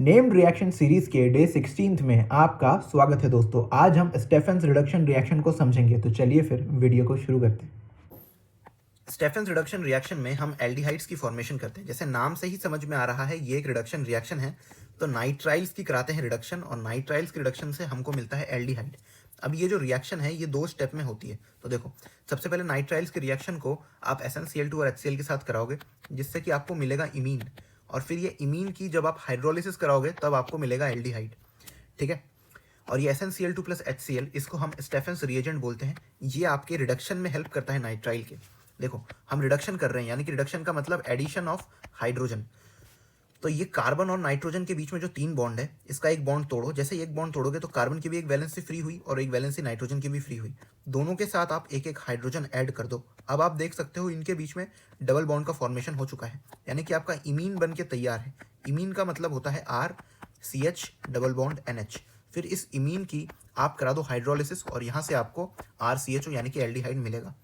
Named reaction series के day 16 में आपका स्वागत है दोस्तों। आज हम स्टेफेंस रिडक्शन रिएक्शन को समझेंगे, तो चलिए फिर वीडियो को शुरू करते हैं। स्टेफेंस रिडक्शन रिएक्शन में हम एल्डिहाइड्स की फॉर्मेशन करते हैं। जैसे नाम से ही समझ में आ रहा है ये एक रिडक्शन रिएक्शन है, तो नाइट्राइल्स की कराते हैं रिडक्शन और नाइट्राइल्स के रिडक्शन से हमको मिलता है एल्डिहाइड। अब ये जो रिएक्शन है ये 2 स्टेप में होती है। तो देखो, सबसे पहले नाइट्राइल्स के रिएक्शन को आप SnCl2 और HCl के साथ कराओगे, जिससे कि आपको मिलेगा इमीन, और फिर ये इमीन की जब आप हाइड्रोलिसिस कराओगे तब आपको मिलेगा एल्डिहाइड। ठीक है, और ये SnCl2 प्लस HCl, इसको हम स्टेफेंस रिएजेंट बोलते हैं। ये आपके रिडक्शन में हेल्प करता है नाइट्राइल के। देखो, हम रिडक्शन कर रहे हैं, यानी कि रिडक्शन का मतलब एडिशन ऑफ हाइड्रोजन। तो ये कार्बन और नाइट्रोजन के बीच में जो 3 बॉन्ड है, इसका एक बॉन्ड तोड़ो। जैसे एक बॉन्ड तोड़ोगे तो कार्बन की भी एक वैलेंसी फ्री हुई और एक वैलेंसी नाइट्रोजन की भी फ्री हुई। दोनों के साथ आप एक एक हाइड्रोजन ऐड कर दो। अब आप देख सकते हो इनके बीच में डबल बॉन्ड का फॉर्मेशन हो चुका है, यानी कि आपका इमीन बन के तैयार है। इमीन का मतलब होता है RCH डबल बॉन्ड NH। फिर इस इमीन की आप करा दो हाइड्रोलिसिस और यहाँ से आपको RCHO यानी कि एल्डिहाइड मिलेगा।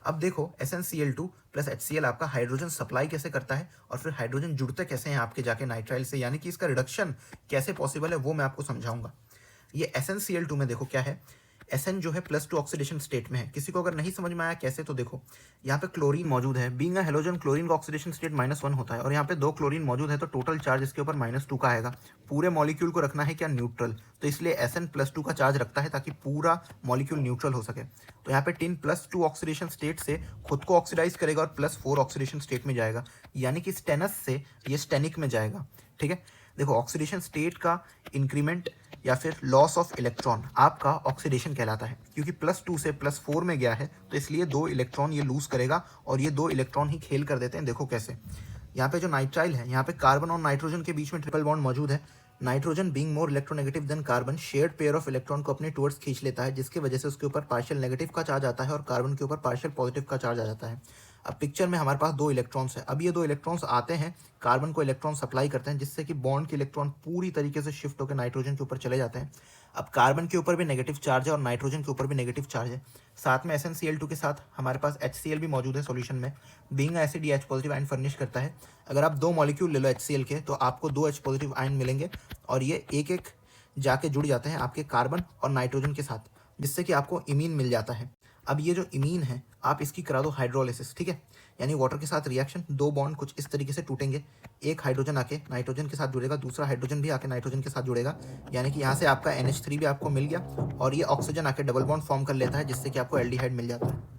अब देखो, SnCl2 प्लस HCl आपका हाइड्रोजन सप्लाई कैसे करता है और फिर हाइड्रोजन जुड़ते कैसे हैं आपके जाके नाइट्राइल से, यानी कि इसका रिडक्शन कैसे पॉसिबल है वो मैं आपको समझाऊंगा। ये SnCl2 में देखो क्या है, Sn जो है +2 ऑक्सीडेशन स्टेट में है। किसी को अगर नहीं समझ में आया कैसे, तो देखो यहाँ पे क्लोरीन मौजूद है। बीइंग अ हेलोजन, क्लोरीन का ऑक्सीडेशन स्टेट -1 होता है, और यहाँ पे 2 क्लोरीन मौजूद है, तो टोटल चार्ज इसके ऊपर -2 का आएगा। पूरे मॉलिक्यूल को रखना है क्या, न्यूट्रल, तो इसलिए Sn+2 का चार्ज रखता है ताकि पूरा मॉलिक्यूल न्यूट्रल हो सके। तो यहाँ पे टिन +2 ऑक्सीडेशन स्टेट से खुद को ऑक्सीडाइज करेगा और +4 ऑक्सीडेशन स्टेट में जाएगा, यानी कि स्टेनस से ये स्टेनिक में जाएगा। ठीक है, देखो ऑक्सीडेशन स्टेट का इंक्रीमेंट या फिर लॉस ऑफ इलेक्ट्रॉन आपका ऑक्सीडेशन कहलाता है, क्योंकि +2 से +4 में गया है, तो इसलिए 2 इलेक्ट्रॉन ये लूज करेगा और ये 2 इलेक्ट्रॉन ही खेल कर देते हैं। देखो कैसे, यहाँ पे जो नाइट्राइल है, यहाँ पे कार्बन और नाइट्रोजन के बीच में ट्रिपल बॉन्ड मौजूद है। Nitrogen being more electronegative than carbon shared pair of electron को अपने टुवर्ड्स खींच लेता है, जिसकी वजह से उसके ऊपर पार्शियल नेगेटिव का चार्ज आता है और कार्बन के ऊपर पार्शियल पॉजिटिव का चार्ज आ जाता है। अब पिक्चर में हमारे पास 2 इलेक्ट्रॉन्स है। अब ये 2 इलेक्ट्रॉन्स आते हैं, कार्बन को इलेक्ट्रॉन सप्लाई करते हैं, जिससे कि बॉन्ड के इलेक्ट्रॉन पूरी तरीके से शिफ्ट होकर नाइट्रोजन के ऊपर चले जाते हैं। अब कार्बन के ऊपर भी नेगेटिव चार्ज है और नाइट्रोजन के ऊपर भी नेगेटिव चार्ज है। साथ में SnCl2 के साथ हमारे पास HCl भी मौजूद है सॉल्यूशन में। बीइंग एसिड ये H पॉजिटिव आयन फर्निश करता है। अगर आप 2 मॉलिक्यूल ले लो HCl के, तो आपको 2 H पॉजिटिव आयन मिलेंगे और ये एक एक जाके जुड़ जाते हैं आपके कार्बन और नाइट्रोजन के साथ, जिससे कि आपको इमीन मिल जाता है। अब ये जो इमीन है, आप इसकी करा दो हाइड्रोलिसिस। ठीक है, यानी वाटर के साथ रिएक्शन, 2 बॉन्ड कुछ इस तरीके से टूटेंगे। एक हाइड्रोजन आके नाइट्रोजन के साथ जुड़ेगा, दूसरा हाइड्रोजन भी आके नाइट्रोजन के साथ जुड़ेगा, यानी कि यहाँ से आपका NH3 भी आपको मिल गया और ये ऑक्सीजन आके डबल बॉन्ड फॉर्म कर लेता है, जिससे कि आपको एल्डिहाइड मिल जाता है।